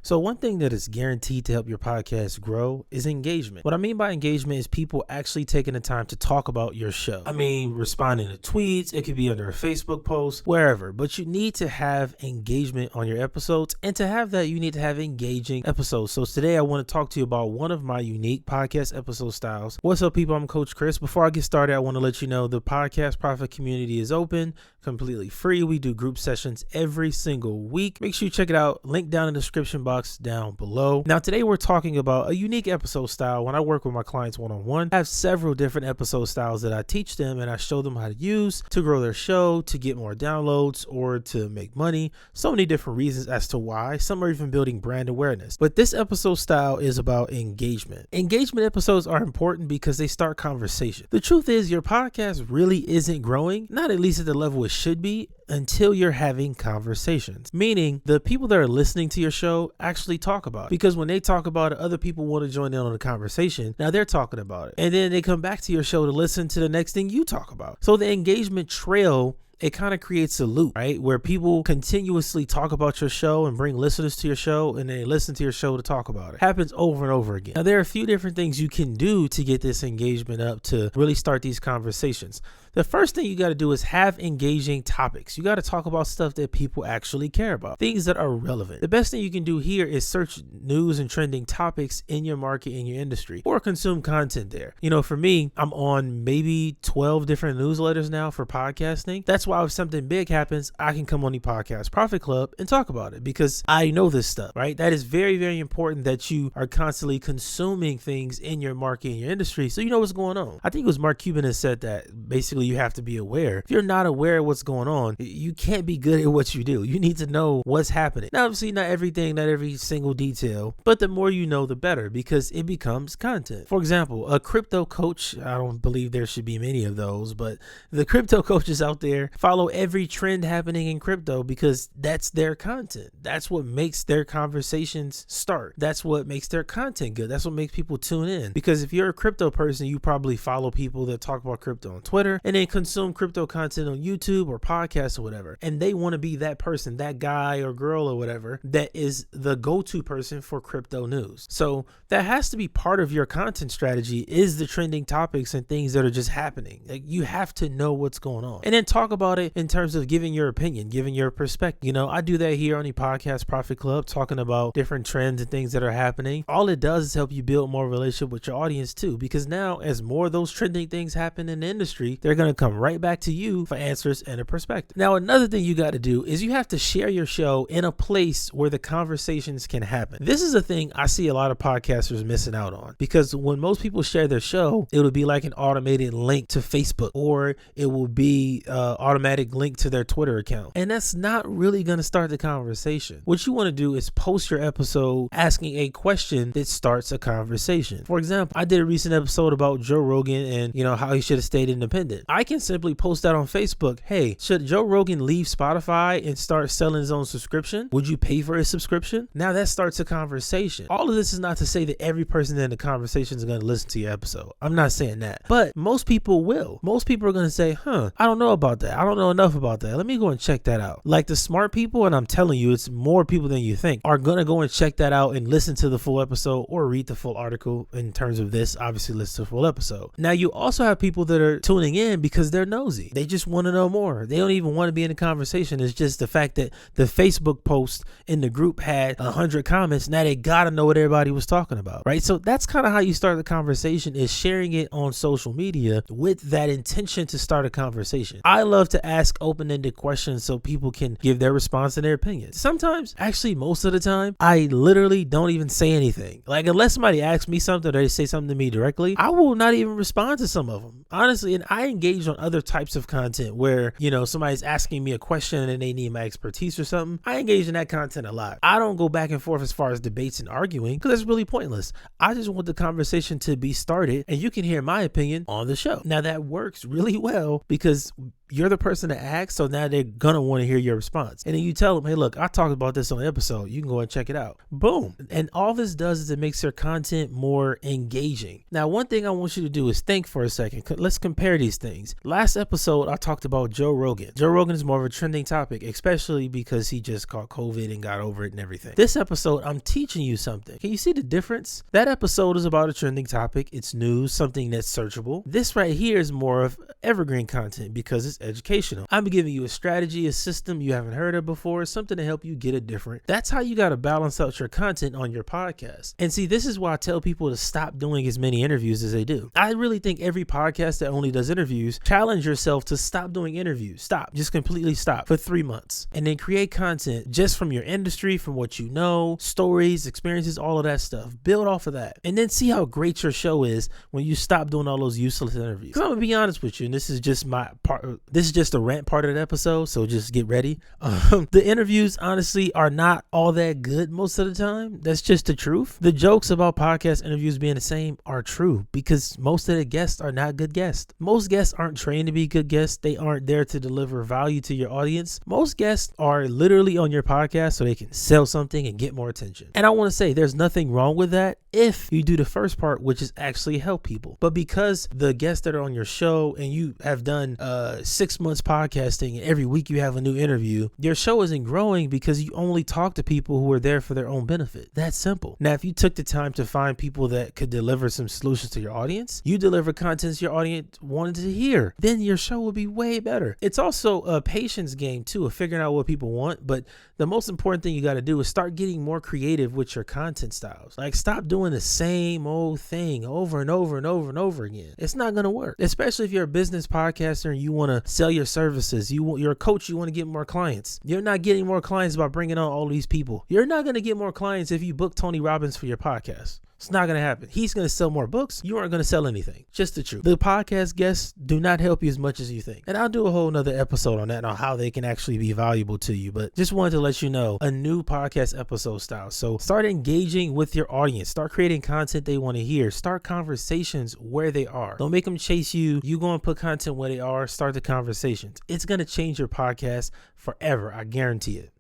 So one thing that is guaranteed to help your podcast grow is engagement. What I mean by engagement is people actually taking the time to talk about your show. I mean, responding to tweets, it could be under a Facebook post, wherever, but you need to have engagement on your episodes. And to have that, you need to have engaging episodes. So today I want to talk to you about one of my unique podcast episode styles. What's up, people? I'm Coach Chris. Before I get started, I want to let you know the Podcast Profit community is open, completely free. We do group sessions every single week. Make sure you check it out. Link down in the description box down below. Now today we're talking about a unique episode style. When I work with my clients one-on-one, I have several different episode styles that I teach them and I show them how to use to grow their show, to get more downloads, or to make money. So many different reasons as to why. Some are even building brand awareness. But this episode style is about engagement. Engagement episodes are important because they start conversation. The truth is your podcast really isn't growing, not at least at the level it should be, until you're having conversations. Meaning the people that are listening to your show actually talk about it. Because when they talk about it, other people want to join in on the conversation. Now they're talking about it. And then they come back to your show to listen to the next thing you talk about. So the engagement trail, it kind of creates a loop, right? Where people continuously talk about your show and bring listeners to your show and they listen to your show to talk about it. Happens over and over again. Now, there are a few different things you can do to get this engagement up to really start these conversations. The first thing you got to do is have engaging topics. You got to talk about stuff that people actually care about, things that are relevant. The best thing you can do here is search news and trending topics in your market, in your industry, or consume content there. You know, for me, I'm on maybe 12 different newsletters now for podcasting. That's why if something big happens, I can come on the Podcast Profit Club and talk about it because I know this stuff, right? That is very, very important that you are constantly consuming things in your market, in your industry, so you know what's going on. I think it was Mark Cuban that said that basically you have to be aware. If you're not aware of what's going on, you can't be good at what you do. You need to know what's happening. Now, obviously, not everything, not every single detail, but the more you know, the better because it becomes content. For example, a crypto coach, I don't believe there should be many of those, but the crypto coaches out there follow every trend happening in crypto because that's their content. That's what makes their conversations start. That's what makes their content good. That's what makes people tune in. Because if you're a crypto person, you probably follow people that talk about crypto on Twitter and then consume crypto content on YouTube or podcasts or whatever. And they want to be that person, that guy or girl or whatever, that is the go-to person for crypto news. So that has to be part of your content strategy is the trending topics and things that are just happening. Like you have to know what's going on and then talk about it in terms of giving your opinion, giving your perspective. You know, I do that here on the Podcast Profit Club, talking about different trends and things that are happening. All it does is help you build more relationship with your audience too, because now as more of those trending things happen in the industry, they're going to come right back to you for answers and a perspective. Now, another thing you got to do is you have to share your show in a place where the conversations can happen. This is a thing I see a lot of podcasters missing out on because when most people share their show, it would be like an automated link to Facebook or it will be automatic link to their Twitter account. And that's not really going to start the conversation. What you want to do is post your episode asking a question that starts a conversation. For example, I did a recent episode about Joe Rogan and, you know, how he should have stayed independent. I can simply post that on Facebook. Hey, should Joe Rogan leave Spotify and start selling his own subscription? Would you pay for his subscription? Now that starts a conversation. All of this is not to say that every person in the conversation is going to listen to your episode. I'm not saying that, but most people will. Most people are going to say, I don't know about that. I don't know enough about that. Let me go and check that out. Like the smart people, and I'm telling you, it's more people than you think, are going to go and check that out and listen to the full episode or read the full article. In terms of this, obviously listen to the full episode. Now you also have people that are tuning in because they're nosy. They just want to know more. They don't even want to be in the conversation. It's just the fact that the Facebook post in the group had 100 comments. Now they got to know what everybody was talking about, right? So that's kind of how you start the conversation, is sharing it on social media with that intention to start a conversation. I love to ask open-ended questions so people can give their response and their opinion. Sometimes, actually most of the time, I literally don't even say anything. Like unless somebody asks me something or they say something to me directly, I will not even respond to some of them. Honestly, and I engage on other types of content where, you know, somebody's asking me a question and they need my expertise or something. I engage in that content a lot. I don't go back and forth as far as debates and arguing because that's really pointless. I just want the conversation to be started and you can hear my opinion on the show. Now that works really well because you're the person to ask, so now they're gonna want to hear your response. And then you tell them, hey, look, I talked about this on the episode. You can go and check it out. Boom. And all this does is it makes your content more engaging. Now, one thing I want you to do is think for a second. Let's compare these things. Last episode, I talked about Joe Rogan. Joe Rogan is more of a trending topic, especially because he just caught COVID and got over it and everything. This episode, I'm teaching you something. Can you see the difference? That episode is about a trending topic. It's news, something that's searchable. This right here is more of evergreen content because it's educational. I'm giving you a strategy, a system you haven't heard of before, something to help you get it different. That's how you got to balance out your content on your podcast. And see, this is why I tell people to stop doing as many interviews as they do. I really think every podcast that only does interviews, challenge yourself to stop doing interviews. Stop. Just completely stop for 3 months. And then create content just from your industry, from what you know, stories, experiences, all of that stuff. Build off of that. And then see how great your show is when you stop doing all those useless interviews. Because I'm going to be honest with you, and this is just my part. This is just the rant part of the episode, so just get ready. The interviews, honestly, are not all that good most of the time. That's just the truth. The jokes about podcast interviews being the same are true because most of the guests are not good guests. Most guests aren't trained to be good guests. They aren't there to deliver value to your audience. Most guests are literally on your podcast so they can sell something and get more attention. And I want to say there's nothing wrong with that if you do the first part, which is actually help people. But because the guests that are on your show and you have done 6 months podcasting and every week you have a new interview, your show isn't growing because you only talk to people who are there for their own benefit. That's simple. Now, if you took the time to find people that could deliver some solutions to your audience, you deliver content your audience wanted to hear, then your show will be way better. It's also a patience game too, of figuring out what people want. But the most important thing you got to do is start getting more creative with your content styles. Like, stop doing the same old thing over and over and over and over again. It's not going to work, especially if you're a business podcaster and you want to sell your services. You're a coach, you want to get more clients. You're not getting more clients by bringing on all these people. You're not going to get more clients if you book Tony Robbins for your podcast. It's not going to happen. He's going to sell more books. You aren't going to sell anything. Just the truth. The podcast guests do not help you as much as you think. And I'll do a whole nother episode on that, on how they can actually be valuable to you. But just wanted to let you know, a new podcast episode style. So start engaging with your audience. Start creating content they want to hear. Start conversations where they are. Don't make them chase you. You go and put content where they are. Start the conversations. It's going to change your podcast forever. I guarantee it.